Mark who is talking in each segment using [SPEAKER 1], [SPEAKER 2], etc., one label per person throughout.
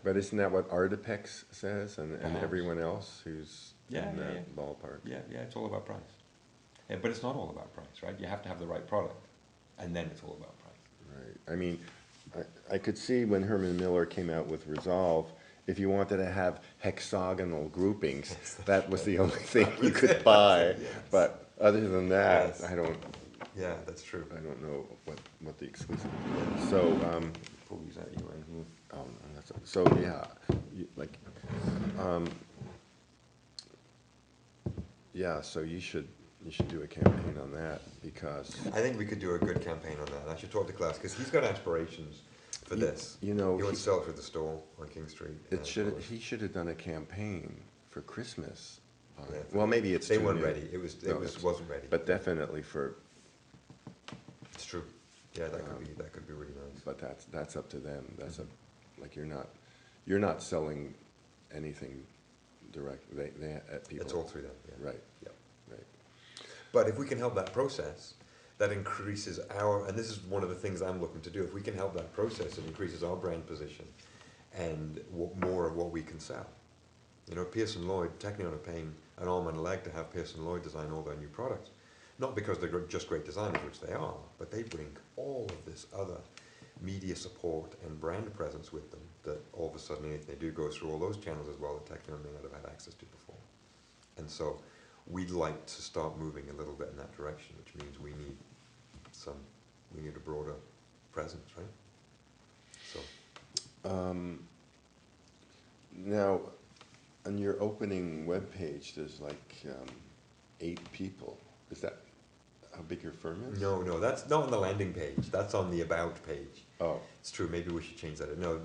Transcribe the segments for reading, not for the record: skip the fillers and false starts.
[SPEAKER 1] But isn't that what Artipex says and
[SPEAKER 2] Perhaps.
[SPEAKER 1] everyone else who's
[SPEAKER 2] Yeah,
[SPEAKER 1] in
[SPEAKER 2] yeah,
[SPEAKER 1] that
[SPEAKER 2] yeah.
[SPEAKER 1] ballpark?
[SPEAKER 2] Yeah, it's all about price. Yeah, but it's not all about price, right? You have to have the right product, and then it's all about price.
[SPEAKER 1] Right. I mean, I could see when Herman Miller came out with Resolve, if you wanted to have hexagonal groupings, that was the only thing you could buy.
[SPEAKER 2] Yes.
[SPEAKER 1] But other than that,
[SPEAKER 2] Yes. Yeah, that's true.
[SPEAKER 1] I don't know what the exclusive is. So,
[SPEAKER 2] Pull these out anyway.
[SPEAKER 1] oh, no, so yeah, like, yeah, so you should do a campaign on that because,
[SPEAKER 2] I think we could do a good campaign on that. I should talk to Klaus, because he's got aspirations for this.
[SPEAKER 1] you know,
[SPEAKER 2] He wants to sell it through the store on King Street.
[SPEAKER 1] he should have done a campaign for Christmas.
[SPEAKER 2] Yeah.
[SPEAKER 1] Well, maybe it's
[SPEAKER 2] They
[SPEAKER 1] too
[SPEAKER 2] weren't
[SPEAKER 1] new.
[SPEAKER 2] ready. It
[SPEAKER 1] No,
[SPEAKER 2] wasn't ready.
[SPEAKER 1] But definitely for,
[SPEAKER 2] It's true. Yeah, that could be really nice.
[SPEAKER 1] but that's up to them. That's like you're not selling anything direct, they, at people.
[SPEAKER 2] It's all through them, yeah.
[SPEAKER 1] Right,
[SPEAKER 2] Yeah.
[SPEAKER 1] right.
[SPEAKER 2] But if we can help that process, that increases and this is one of the things I'm looking to do, if we can help that process, it increases our brand position and more of what we can sell. You know, Pearson Lloyd, Technion are paying an arm and a leg to have Pearson Lloyd design all their new products. Not because they're just great designers, which they are, but they bring all of this other media support and brand presence with them that all of a sudden anything they do goes through all those channels as well that Technion may not have had access to before. And so we'd like to start moving a little bit in that direction, which means we need a broader presence, right? So.
[SPEAKER 1] Now, on your opening webpage, there's like 8 people. Is that how big your firm is?
[SPEAKER 2] No, that's not on the landing page. That's on the about page.
[SPEAKER 1] Oh,
[SPEAKER 2] It's true. Maybe we should change that. No,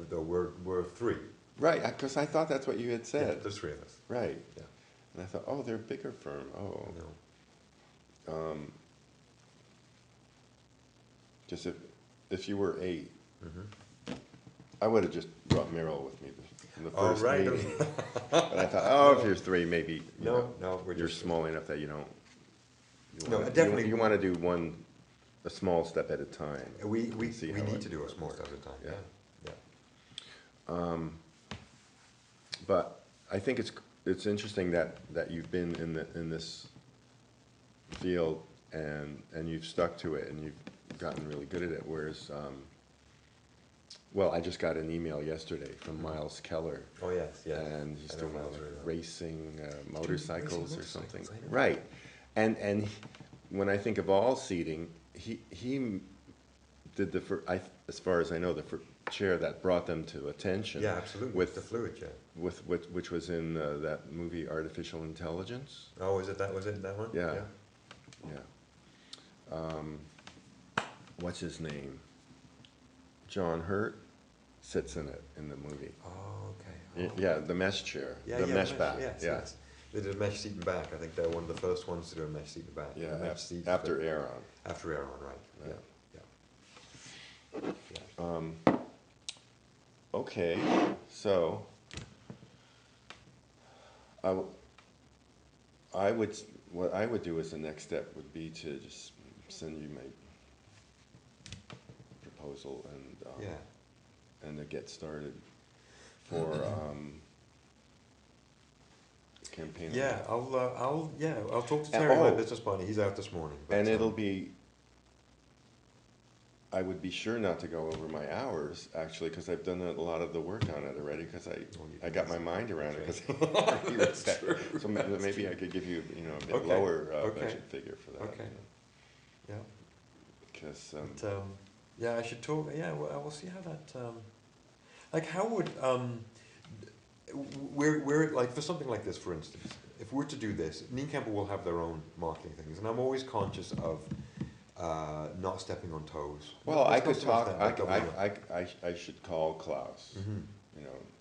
[SPEAKER 2] we're 3.
[SPEAKER 1] right, because I thought that's what you had
[SPEAKER 2] Yeah,
[SPEAKER 1] said.
[SPEAKER 2] there's 3 of us.
[SPEAKER 1] Right.
[SPEAKER 2] Yeah.
[SPEAKER 1] And I thought, oh, they're a bigger firm. Oh.
[SPEAKER 2] No.
[SPEAKER 1] Just if you were 8,
[SPEAKER 2] Mm-hmm.
[SPEAKER 1] I would have just brought Meryl with me in the
[SPEAKER 2] Oh,
[SPEAKER 1] first
[SPEAKER 2] right.
[SPEAKER 1] meeting. But I thought, oh, if you're 3, maybe
[SPEAKER 2] No, we're
[SPEAKER 1] you're
[SPEAKER 2] just
[SPEAKER 1] small enough that you don't.
[SPEAKER 2] No, definitely-
[SPEAKER 1] You want to do a small step at a time.
[SPEAKER 2] We
[SPEAKER 1] and see how
[SPEAKER 2] need
[SPEAKER 1] it
[SPEAKER 2] to do a small
[SPEAKER 1] works.
[SPEAKER 2] step at a time.
[SPEAKER 1] Yeah.
[SPEAKER 2] Yeah.
[SPEAKER 1] But I think it's interesting that you've been in this field and you've stuck to it and you've gotten really good at it. Whereas, well, I just got an email yesterday from Miles Keller.
[SPEAKER 2] Oh yes, yes.
[SPEAKER 1] And he's
[SPEAKER 2] I know
[SPEAKER 1] doing
[SPEAKER 2] Miles really well.
[SPEAKER 1] racing motorcycles or
[SPEAKER 2] motorcycles,
[SPEAKER 1] something.
[SPEAKER 2] I know.
[SPEAKER 1] Right. And when I think of all seating, he did as far as I know, the chair that brought them to attention.
[SPEAKER 2] Yeah, absolutely.
[SPEAKER 1] With
[SPEAKER 2] the fluid jet.
[SPEAKER 1] which was in that movie Artificial Intelligence.
[SPEAKER 2] Oh, was it that one?
[SPEAKER 1] Yeah. Yeah. What's his name? John Hurt sits in it in the movie.
[SPEAKER 2] Oh, okay. Oh.
[SPEAKER 1] Yeah, the mesh chair, the mesh back.
[SPEAKER 2] Yes,
[SPEAKER 1] yeah.
[SPEAKER 2] yes. They did a mesh seat and back. I think they're one of the first ones to do a mesh seat and back.
[SPEAKER 1] Yeah,
[SPEAKER 2] The mesh seats
[SPEAKER 1] after
[SPEAKER 2] that-
[SPEAKER 1] Aeron.
[SPEAKER 2] After Aeron, right.
[SPEAKER 1] Right.
[SPEAKER 2] Yeah.
[SPEAKER 1] Okay, so what I would do as the next step would be to just send you my proposal
[SPEAKER 2] Yeah.
[SPEAKER 1] and to get started for campaign. on
[SPEAKER 2] Yeah,
[SPEAKER 1] that.
[SPEAKER 2] I'll talk to
[SPEAKER 1] And-
[SPEAKER 2] Terry, my
[SPEAKER 1] oh.
[SPEAKER 2] business partner. He's out this morning. but,
[SPEAKER 1] And it'll be, I would be sure not to go over my hours, actually, because I've done a lot of the work on it already, because I got my mind around it, because
[SPEAKER 2] That's true.
[SPEAKER 1] so maybe I could give you, a bit
[SPEAKER 2] Okay,
[SPEAKER 1] lower
[SPEAKER 2] okay.
[SPEAKER 1] budget figure for that.
[SPEAKER 2] Okay. Yeah.
[SPEAKER 1] Because,
[SPEAKER 2] But, yeah, I should talk. Yeah, well, we'll see how that. Like, how would we're like for something like this, for instance, if we're to do this, Nienkamper will have their own marketing things, and I'm always conscious of not stepping on toes.
[SPEAKER 1] well, I
[SPEAKER 2] It's not
[SPEAKER 1] could
[SPEAKER 2] so much
[SPEAKER 1] talk,
[SPEAKER 2] that, but
[SPEAKER 1] I should call Klaus,
[SPEAKER 2] Mhm.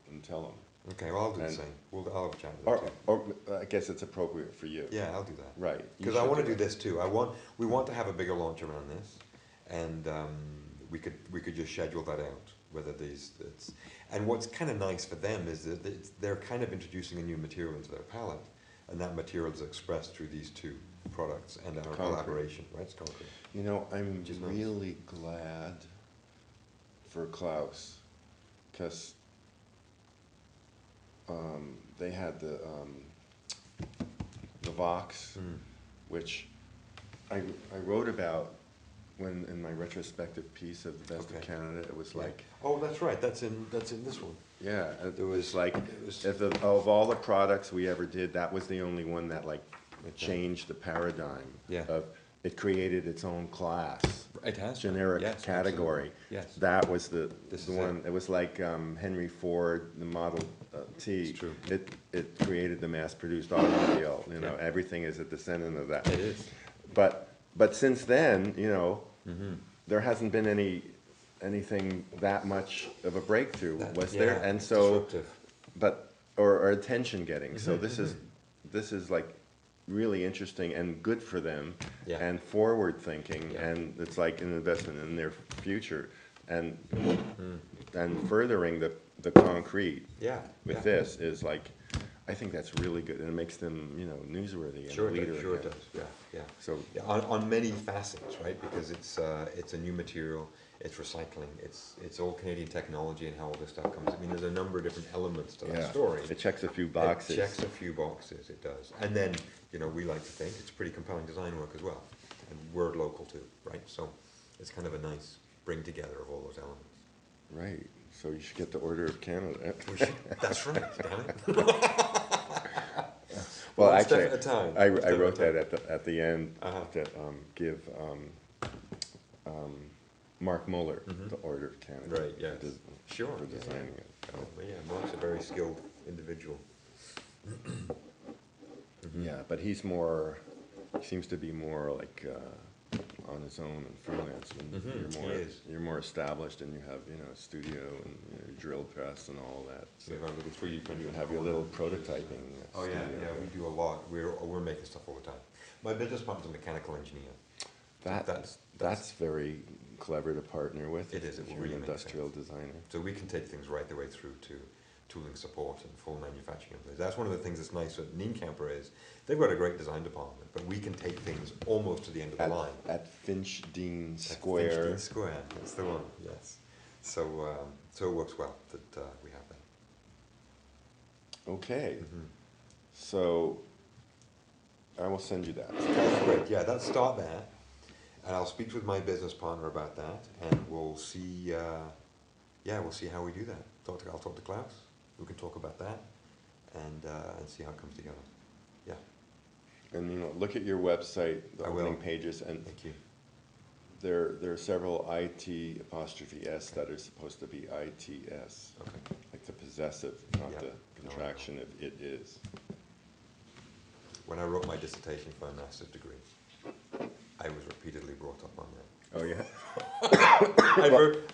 [SPEAKER 1] and tell him.
[SPEAKER 2] Okay, well, I'll do the
[SPEAKER 1] And-
[SPEAKER 2] same. I'll have a chat with him
[SPEAKER 1] Or,
[SPEAKER 2] too.
[SPEAKER 1] or I guess it's appropriate for you.
[SPEAKER 2] Yeah, I'll do that.
[SPEAKER 1] Right. you
[SPEAKER 2] Because I
[SPEAKER 1] should
[SPEAKER 2] want to do
[SPEAKER 1] that.
[SPEAKER 2] this too. We want to have a bigger launch around this, and we could just schedule that out. Whether and what's kind of nice for them is that they're kind of introducing a new material into their palette, and that material is expressed through these 2 products and our
[SPEAKER 1] Concrete.
[SPEAKER 2] collaboration. Right, it's concrete.
[SPEAKER 1] I'm
[SPEAKER 2] Which is nice.
[SPEAKER 1] really glad for Klaus, because they had the Vox,
[SPEAKER 2] Mm.
[SPEAKER 1] which I wrote about when, in my retrospective piece of the Best of
[SPEAKER 2] Okay.
[SPEAKER 1] Canada, it was
[SPEAKER 2] Yeah.
[SPEAKER 1] like,
[SPEAKER 2] Oh, that's right, that's in this one.
[SPEAKER 1] yeah, it
[SPEAKER 2] There
[SPEAKER 1] was
[SPEAKER 2] was-
[SPEAKER 1] like,
[SPEAKER 2] it was-
[SPEAKER 1] of all the products we ever did, that was the only one that like
[SPEAKER 2] Okay.
[SPEAKER 1] changed the paradigm.
[SPEAKER 2] Yeah.
[SPEAKER 1] Of, it created its own class,
[SPEAKER 2] It has.
[SPEAKER 1] generic
[SPEAKER 2] Yes,
[SPEAKER 1] category.
[SPEAKER 2] absolutely. Yes.
[SPEAKER 1] That was the
[SPEAKER 2] This
[SPEAKER 1] the
[SPEAKER 2] is
[SPEAKER 1] one, it was like Henry Ford, the Model T.
[SPEAKER 2] It's true.
[SPEAKER 1] It created the mass-produced automobile, you know,
[SPEAKER 2] Yeah.
[SPEAKER 1] everything is a descendant of that.
[SPEAKER 2] It is.
[SPEAKER 1] But since then, you know,
[SPEAKER 2] Mm-hmm.
[SPEAKER 1] there hasn't been anything that much of a breakthrough, was there? And
[SPEAKER 2] it's
[SPEAKER 1] so,
[SPEAKER 2] disruptive.
[SPEAKER 1] but, or attention getting, so
[SPEAKER 2] Mhm,
[SPEAKER 1] this is like really interesting and good for them.
[SPEAKER 2] Yeah.
[SPEAKER 1] And forward thinking,
[SPEAKER 2] Yeah.
[SPEAKER 1] and it's like an investment in their future, and,
[SPEAKER 2] Mm.
[SPEAKER 1] and furthering the concrete
[SPEAKER 2] Yeah.
[SPEAKER 1] with
[SPEAKER 2] yeah.
[SPEAKER 1] this is like, I think that's really good, and it makes them, you know, newsworthy and
[SPEAKER 2] Sure
[SPEAKER 1] a
[SPEAKER 2] it
[SPEAKER 1] leader
[SPEAKER 2] does, sure it
[SPEAKER 1] again.
[SPEAKER 2] does, yeah, yeah.
[SPEAKER 1] So,
[SPEAKER 2] Yeah, on many facets, right, because it's a new material, it's recycling, it's all Canadian technology and how all this stuff comes, I mean, there's a number of different elements to that
[SPEAKER 1] yeah,
[SPEAKER 2] story.
[SPEAKER 1] it checks a few
[SPEAKER 2] It
[SPEAKER 1] boxes.
[SPEAKER 2] checks a few boxes, it does, and then, you know, we like to think it's pretty compelling design work as well, and we're local too, right, so it's kind of a nice bring together of all those elements.
[SPEAKER 1] Right, so you should get the Order of Canada.
[SPEAKER 2] We should, that's right, damn it.
[SPEAKER 1] Well,
[SPEAKER 2] One step
[SPEAKER 1] actually,
[SPEAKER 2] at a time,
[SPEAKER 1] I
[SPEAKER 2] one step at a
[SPEAKER 1] wrote
[SPEAKER 2] time.
[SPEAKER 1] that at the end,
[SPEAKER 2] Uh-huh.
[SPEAKER 1] to give Mark Muller
[SPEAKER 2] Mhm.
[SPEAKER 1] the Order of Canada.
[SPEAKER 2] Right, yes.
[SPEAKER 1] for des-
[SPEAKER 2] Sure,
[SPEAKER 1] For
[SPEAKER 2] yeah,
[SPEAKER 1] designing
[SPEAKER 2] yeah.
[SPEAKER 1] it.
[SPEAKER 2] Oh, yeah, Mark's a very skilled individual.
[SPEAKER 1] Yeah, but he seems to be more like on his own and freelance. And
[SPEAKER 2] Mhm, he is.
[SPEAKER 1] You're more established, and you have, you know, a studio and, you know, drill press and all that. So
[SPEAKER 2] We have our little 3D printer.
[SPEAKER 1] you have your little prototyping.
[SPEAKER 2] Oh, yeah,
[SPEAKER 1] studio.
[SPEAKER 2] yeah, we do a lot. We're making stuff all the time. My business partner's a mechanical engineer.
[SPEAKER 1] That's very clever to partner with.
[SPEAKER 2] It is, it
[SPEAKER 1] if
[SPEAKER 2] will
[SPEAKER 1] you're
[SPEAKER 2] really
[SPEAKER 1] an
[SPEAKER 2] make
[SPEAKER 1] industrial designer.
[SPEAKER 2] So we can take things right the way through to tooling support and full manufacturing in place. That's one of the things that's nice with Neencamper is, they've got a great design department, but we can take things almost to the end of the line.
[SPEAKER 1] At Finch Dean
[SPEAKER 2] At
[SPEAKER 1] Square.
[SPEAKER 2] Finchdene Square, that's the one, yes. So, so it works well that we have that.
[SPEAKER 1] Okay,
[SPEAKER 2] Mhm.
[SPEAKER 1] so I will send you that.
[SPEAKER 2] That's great, yeah, let's start there. And I'll speak with my business partner about that, and we'll see, we'll see how we do that. I'll talk to Klaus, we can talk about that, and see how it comes together. Yeah,
[SPEAKER 1] And, you know, look at your website, the
[SPEAKER 2] I will.
[SPEAKER 1] opening pages, and
[SPEAKER 2] thank you.
[SPEAKER 1] there are several IT apostrophe S that are supposed to be ITS,
[SPEAKER 2] Okay.
[SPEAKER 1] like the possessive, not
[SPEAKER 2] Yeah.
[SPEAKER 1] the contraction of it is.
[SPEAKER 2] When I wrote my dissertation for my master's degree, I was repeatedly brought up on that.
[SPEAKER 1] Oh, yeah?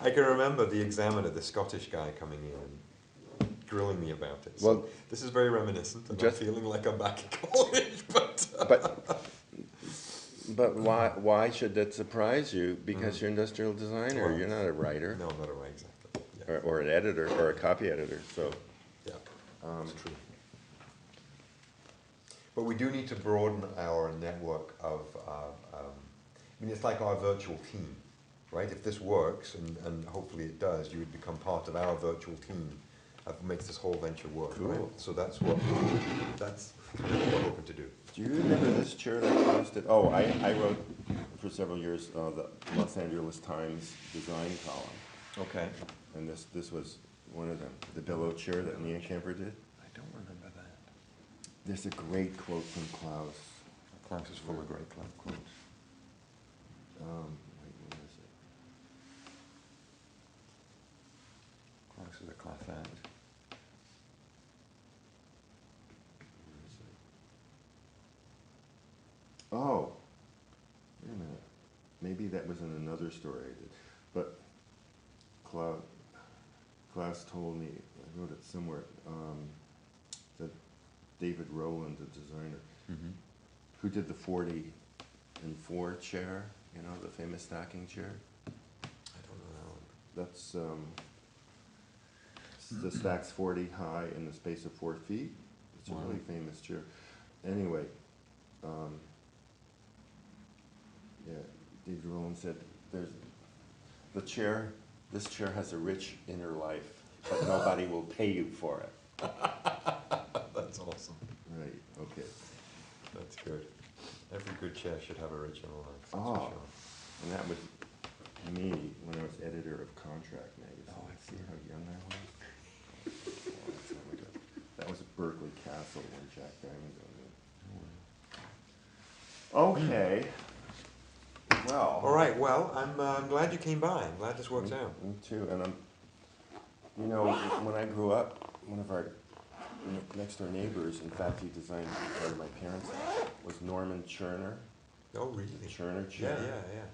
[SPEAKER 2] I can remember the examiner, the Scottish guy, coming in and grilling me about it. So
[SPEAKER 1] Well,
[SPEAKER 2] this is very reminiscent, and
[SPEAKER 1] just-
[SPEAKER 2] I'm feeling like I'm back in college, but...
[SPEAKER 1] But why should that surprise you? Because you're an industrial designer,
[SPEAKER 2] Well,
[SPEAKER 1] you're not a writer,
[SPEAKER 2] No, not right, exactly. Yeah,
[SPEAKER 1] or an editor, or a copy editor, so.
[SPEAKER 2] yeah, that's true. But we do need to broaden our network of, I mean, it's like our virtual team, right? If this works, and hopefully it does, you would become part of our virtual team that makes this whole venture work, right?
[SPEAKER 1] Cool.
[SPEAKER 2] So that's what we're hoping to do.
[SPEAKER 1] Do you remember this chair that Klaus did? Oh, I wrote for several years the Los Angeles Times design column,
[SPEAKER 2] Okay.
[SPEAKER 1] and this was one of them, the billow chair that Neencamper did.
[SPEAKER 2] I don't remember that.
[SPEAKER 1] There's a great quote from Klaus.
[SPEAKER 2] Klaus is full of great quotes.
[SPEAKER 1] Wait, where is it?
[SPEAKER 2] Klaus is a class act.
[SPEAKER 1] Where is it? Oh, wait a minute. Maybe that was in another story I did. But Klaus told me, I wrote it somewhere, that David Rowland, the designer,
[SPEAKER 2] Mm-hmm.
[SPEAKER 1] who did the 40-in-4 chair, you know, the famous stacking chair.
[SPEAKER 2] I don't know that one.
[SPEAKER 1] That's, the stack's 40 high in the space of 4 feet. It's a
[SPEAKER 2] Wow.
[SPEAKER 1] really famous chair. Anyway, yeah, David Rowland said, this chair has a rich inner life, but nobody will pay you for it.
[SPEAKER 2] That's awesome.
[SPEAKER 1] Right, okay.
[SPEAKER 2] That's good. Every good chair should have original life, that's
[SPEAKER 1] Oh.
[SPEAKER 2] for sure.
[SPEAKER 1] And that was me when I was editor of Contract magazine.
[SPEAKER 2] Oh, I
[SPEAKER 1] See how young I was? Oh, that's not like a- That was at Berkeley Castle when Jack Diamond owned it. Okay. Well.
[SPEAKER 2] All right, well, I'm glad you came by. I'm glad this works out.
[SPEAKER 1] Me too, and you know, when I grew up, one of our next door neighbors, in fact, he designed part of my parents' house, was Norman Cherner,
[SPEAKER 2] Oh, really?
[SPEAKER 1] Cherner
[SPEAKER 2] Yeah,
[SPEAKER 1] chair.
[SPEAKER 2] yeah, yeah.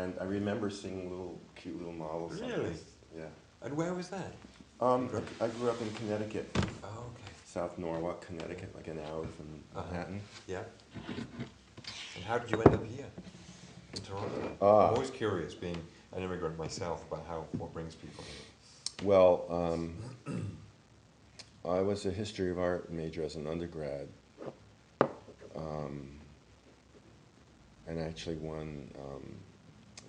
[SPEAKER 1] And I remember seeing cute little models. on
[SPEAKER 2] Really?
[SPEAKER 1] this. Yeah.
[SPEAKER 2] And where was that?
[SPEAKER 1] I grew up in Connecticut,
[SPEAKER 2] Oh, okay.
[SPEAKER 1] South Norwalk, Connecticut, like an hour from Manhattan.
[SPEAKER 2] Yeah. And how did you end up here in Toronto?
[SPEAKER 1] Ah.
[SPEAKER 2] I'm always curious, being an immigrant myself, about what brings people here.
[SPEAKER 1] Well, I was a history of art major as an undergrad, and I actually won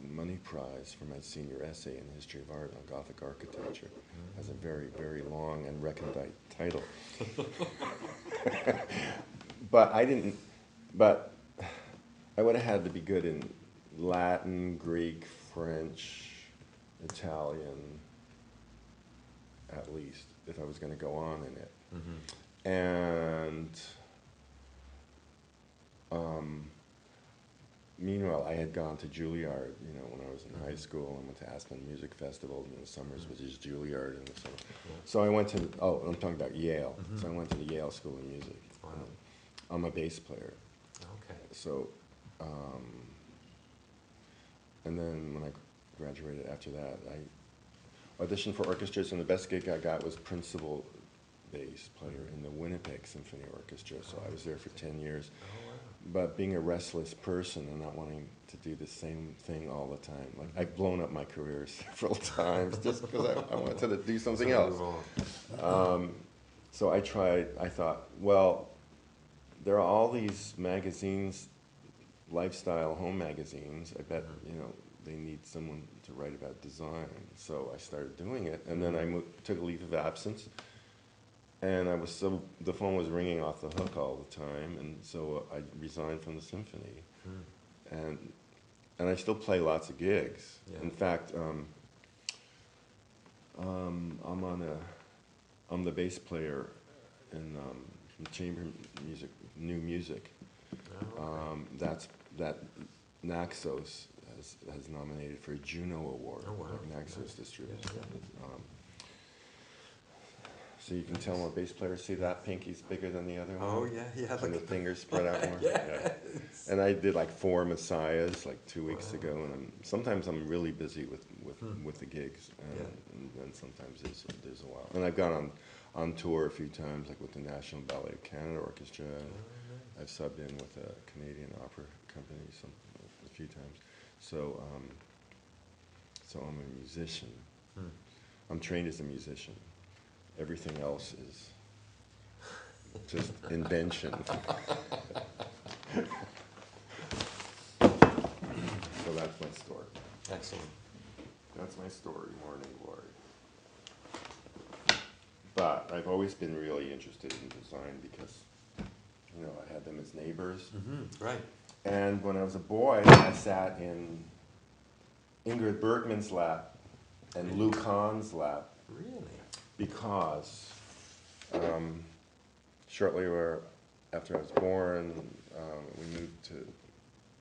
[SPEAKER 1] money prize for my senior essay in history of art on Gothic architecture. Has a very, very long and recondite title. But I would have had to be good in Latin, Greek, French, Italian, at least, if I was going to go on in it.
[SPEAKER 2] Mm-hmm.
[SPEAKER 1] And meanwhile, I had gone to Juilliard, when I was in high school, and went to Aspen Music Festival in the summers, which is Juilliard in the summer.
[SPEAKER 2] Yeah.
[SPEAKER 1] So I went to, I'm talking about Yale. So I went to the Yale School of Music.
[SPEAKER 2] Wow.
[SPEAKER 1] I'm a bass player.
[SPEAKER 2] Okay.
[SPEAKER 1] So, and then when I graduated after that, I auditioned for orchestras, and the best gig I got was principal bass player in the Winnipeg Symphony Orchestra. So I was there for 10 years.
[SPEAKER 2] Oh, wow.
[SPEAKER 1] But being a restless person and not wanting to do the same thing all the time, like I've blown up my career several times just because I wanted to do something else.
[SPEAKER 2] Move on.
[SPEAKER 1] So I thought, well, there are all these magazines, lifestyle home magazines. I bet, they need someone to write about design. So I started doing it, and then I took a leave of absence. And the phone was ringing off the hook all the time, and so I resigned from the symphony. And I still play lots of gigs.
[SPEAKER 2] Yeah.
[SPEAKER 1] In fact, I'm the bass player in chamber music, new music.
[SPEAKER 2] Oh, okay.
[SPEAKER 1] That Naxos has nominated for a Juno Award.
[SPEAKER 2] Oh, wow.
[SPEAKER 1] Like Naxos distributes.
[SPEAKER 2] Yeah,
[SPEAKER 1] So you can tell I'm a bass player. See that pinky's bigger than the other one?
[SPEAKER 2] Oh, yeah, yeah.
[SPEAKER 1] And the fingers spread out more.
[SPEAKER 2] Yes.
[SPEAKER 1] And I did like 4 Messiahs like 2 weeks ago, and sometimes I'm really busy with the gigs, and then sometimes there's a while. And I've gone on tour a few times, like with the National Ballet of Canada Orchestra. I've subbed in with a Canadian opera company a few times. So I'm a musician. I'm trained as a musician. Everything else is just invention. So that's my story.
[SPEAKER 2] Excellent.
[SPEAKER 1] That's my story, Morning Glory. But I've always been really interested in design because, I had them as neighbors.
[SPEAKER 2] Right.
[SPEAKER 1] And when I was a boy, I sat in Ingrid Bergman's lap and Lou Kahn's lap.
[SPEAKER 2] Really?
[SPEAKER 1] Because shortly after I was born, we moved to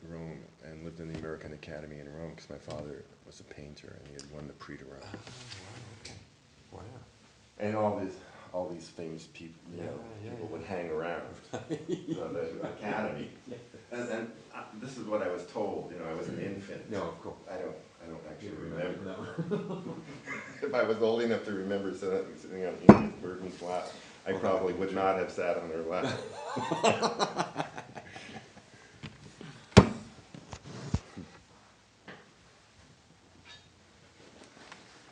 [SPEAKER 1] Rome and lived in the American Academy in Rome because my father was a painter and he had won the Prix de Rome.
[SPEAKER 2] Oh, wow. Okay. Wow.
[SPEAKER 1] And all these famous people, people would hang around the Academy. And this is what I was told. I was an infant.
[SPEAKER 2] No, of course.
[SPEAKER 1] I don't actually remember. If I was old enough to remember sitting on Ingrid Bergman's lap, I probably would not have sat on her lap.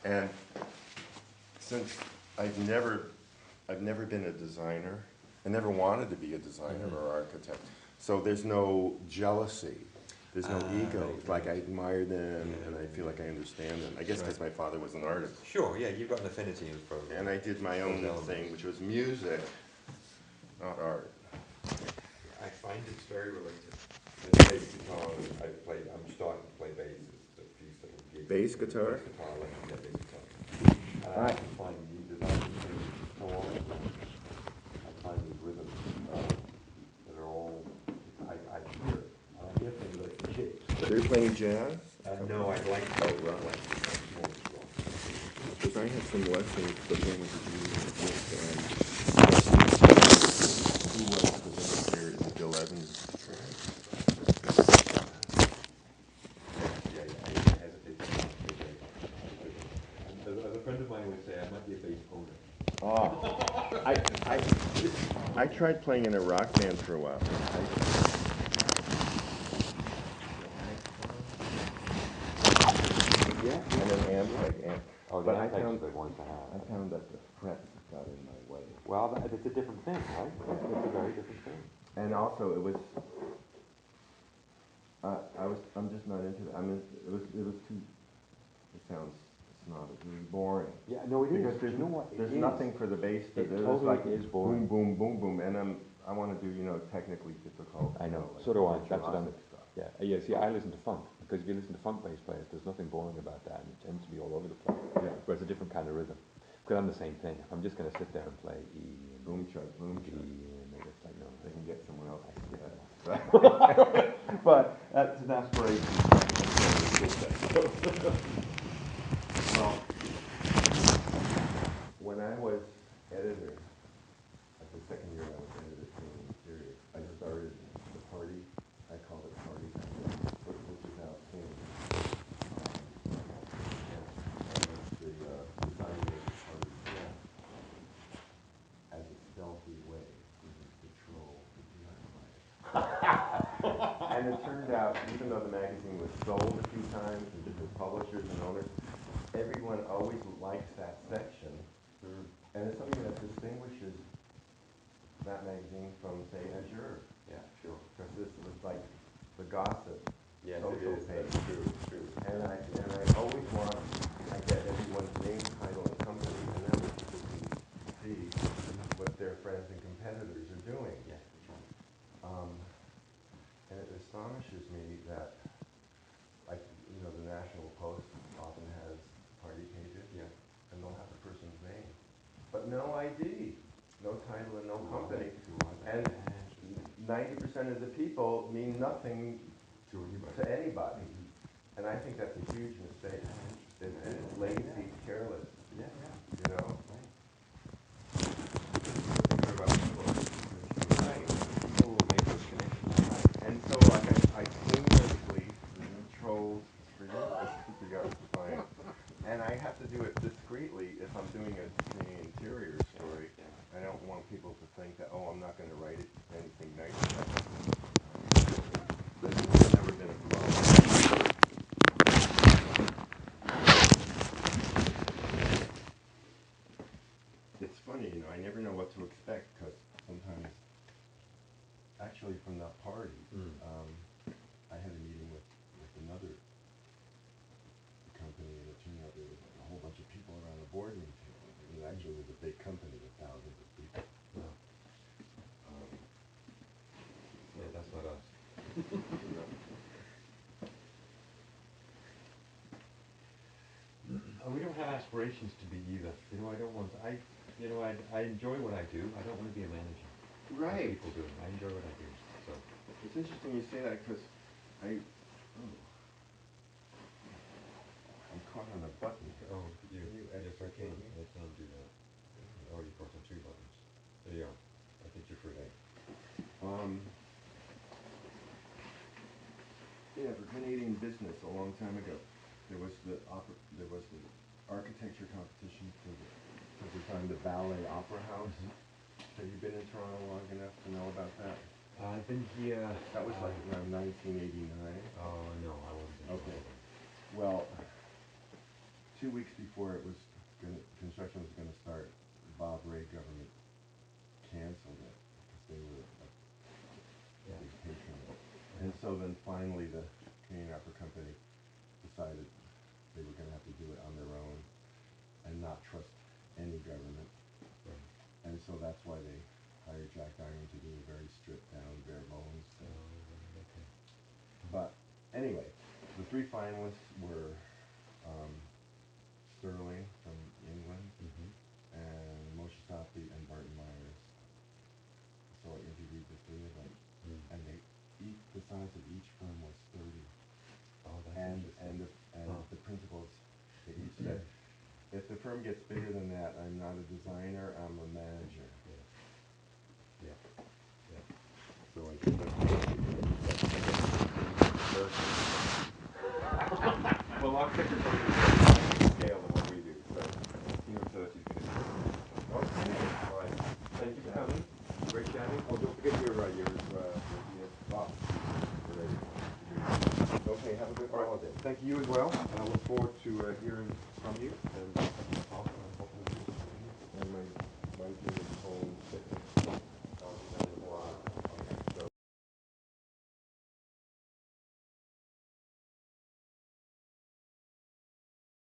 [SPEAKER 1] And since I've never been a designer, I never wanted to be a designer or architect, so there's no jealousy. There's no ego.
[SPEAKER 2] Right,
[SPEAKER 1] Like I
[SPEAKER 2] right.
[SPEAKER 1] admire them, and I feel like I understand them. I guess because my father was an artist.
[SPEAKER 2] Sure, yeah, you've got an affinity for
[SPEAKER 1] And I did my own
[SPEAKER 2] elements.
[SPEAKER 1] thing, which was music. not art.
[SPEAKER 2] I find it's very related. The bass guitar, I'm starting to play bass. There's a few sort of gigs.
[SPEAKER 1] Bass guitar?
[SPEAKER 2] Bass guitar, yeah, bass guitar. And I
[SPEAKER 1] Right.
[SPEAKER 2] often find the design things so often, I find these rhythms that are all, I hear it. I hear things like the shapes.
[SPEAKER 1] So you're playing jazz?
[SPEAKER 2] No, I like
[SPEAKER 1] Oh, right. Because I had some lessons beginning with who was the bass player? Is it Bill Evans?
[SPEAKER 2] Yeah, I hesitate to say bass. As a friend of mine would say, I might be a bass owner.
[SPEAKER 1] Oh, I tried playing in a rock band for a while.
[SPEAKER 2] Yeah.
[SPEAKER 1] And an amp, like amp.
[SPEAKER 2] Oh, the
[SPEAKER 1] But I
[SPEAKER 2] Ampeg's
[SPEAKER 1] found,
[SPEAKER 2] a good one to have.
[SPEAKER 1] I found that the frets got in my way.
[SPEAKER 2] Well, it's a different thing, right? It's a very different thing.
[SPEAKER 1] And also, it was, I'm just not into it. I mean, it was too, it sounds snobbish, it was boring.
[SPEAKER 2] Yeah, no, it is.
[SPEAKER 1] Because there's,
[SPEAKER 2] You know what?
[SPEAKER 1] there's nothing for the bass to
[SPEAKER 2] It
[SPEAKER 1] do. It's
[SPEAKER 2] totally
[SPEAKER 1] like
[SPEAKER 2] is
[SPEAKER 1] boom,
[SPEAKER 2] boring.
[SPEAKER 1] boom, boom, boom, and I wanna do, technically difficult.
[SPEAKER 2] I know.
[SPEAKER 1] like
[SPEAKER 2] So do I. That's what I'm.
[SPEAKER 1] virtuosic stuff.
[SPEAKER 2] Yeah. See, I listen to funk because if you listen to funk bass players, there's nothing boring about that, and it tends to be all over the place.
[SPEAKER 1] Yeah.
[SPEAKER 2] Whereas a different kind of rhythm. Because I'm the same thing. If I'm just going to sit there and play E and
[SPEAKER 1] Boom chug, boom
[SPEAKER 2] E,
[SPEAKER 1] chug.
[SPEAKER 2] and it's like no,
[SPEAKER 1] They can get someone else to do
[SPEAKER 2] I
[SPEAKER 1] that.
[SPEAKER 2] But that's an aspiration.
[SPEAKER 1] Well, when I was editor, like the second year I was editor for the interior, I started the party, I called it Party, which is now King. And the designer of the party as a stealthy way to patrol the archive. And it turned out, even though the magazine was sold a few times to different publishers and owners, everyone always likes that section. And it's something that distinguishes that magazine from, say, Azure.
[SPEAKER 2] Yeah, sure.
[SPEAKER 1] Because this was like the gossip
[SPEAKER 2] Yes,
[SPEAKER 1] social
[SPEAKER 2] it is.
[SPEAKER 1] page.
[SPEAKER 2] That's true. It's true.
[SPEAKER 1] And I always want, I get everyone's name, title, and company, and then people can see what their friends and competitors are doing.
[SPEAKER 2] Yeah.
[SPEAKER 1] And it astonishes me that, like, the National Post often has party pages.
[SPEAKER 2] Yeah.
[SPEAKER 1] And they'll have the person's name, but no ID, no title, and no company. And 90% of the people mean nothing to anybody. And I think that's a huge mistake. It's lazy, careless,
[SPEAKER 2] Yeah.
[SPEAKER 1] Right.
[SPEAKER 2] People will make those connections.
[SPEAKER 1] And so, like, I seamlessly troll for you, for you guys to find. And I have to do it discreetly if I'm doing an interior story. I don't want people to think that, I'm not going to write anything nice. This has never been a problem. It's funny, I never know what to expect because sometimes, actually from that party, I had a meeting with another company, and it turned out there was a whole bunch of people around the boardroom table. It actually was a big company with thousands of people.
[SPEAKER 2] Yeah, that's not us. We don't have aspirations to be either. I don't want to, I enjoy what I do. I don't want to be a manager.
[SPEAKER 1] Right.
[SPEAKER 2] People do. I enjoy what I do. So.
[SPEAKER 1] It's interesting you say that because I'm caught on a button.
[SPEAKER 2] Oh,
[SPEAKER 1] Can you
[SPEAKER 2] yes, I
[SPEAKER 1] extricate
[SPEAKER 2] can.
[SPEAKER 1] me?
[SPEAKER 2] I can do that. Oh, you press on two buttons. There you go. I think you're free.
[SPEAKER 1] Yeah, for Canadian business a long time ago, there was the architecture competition to design the Ballet Opera House. Have you been in Toronto long enough to know about that?
[SPEAKER 2] I've been here.
[SPEAKER 1] That was like around 1989.
[SPEAKER 2] Oh, no, I wasn't.
[SPEAKER 1] Okay. Well, 2 weeks before construction was going to start, Bob Rae government canceled it because they were a big patron of it. And so then finally the Canadian Opera Company decided they were going to have to do it on their own and not trust any government. And so that's why they hired Jack Diamond to do a very stripped down, bare bones thing.
[SPEAKER 2] Okay.
[SPEAKER 1] But anyway, the three finalists were Sterling from England,
[SPEAKER 2] Mm-hmm.
[SPEAKER 1] and Moshe Safi and Barton Myers. So I interviewed the three of them, and they the size of each firm was 30.
[SPEAKER 2] Oh, that's
[SPEAKER 1] And
[SPEAKER 2] interesting.
[SPEAKER 1] the principals, they each said, if the firm gets bigger than that, I'm not a designer, I'm a manager.
[SPEAKER 2] Yeah. Yeah. Yeah.
[SPEAKER 1] So I think well, architecture firms are scale than what we do, so so that's easy to do. Okay, all right. Thank you for coming. Great chatting. Oh, don't forget your box. Okay, have a good holiday. Thank you as well, and I look forward to hearing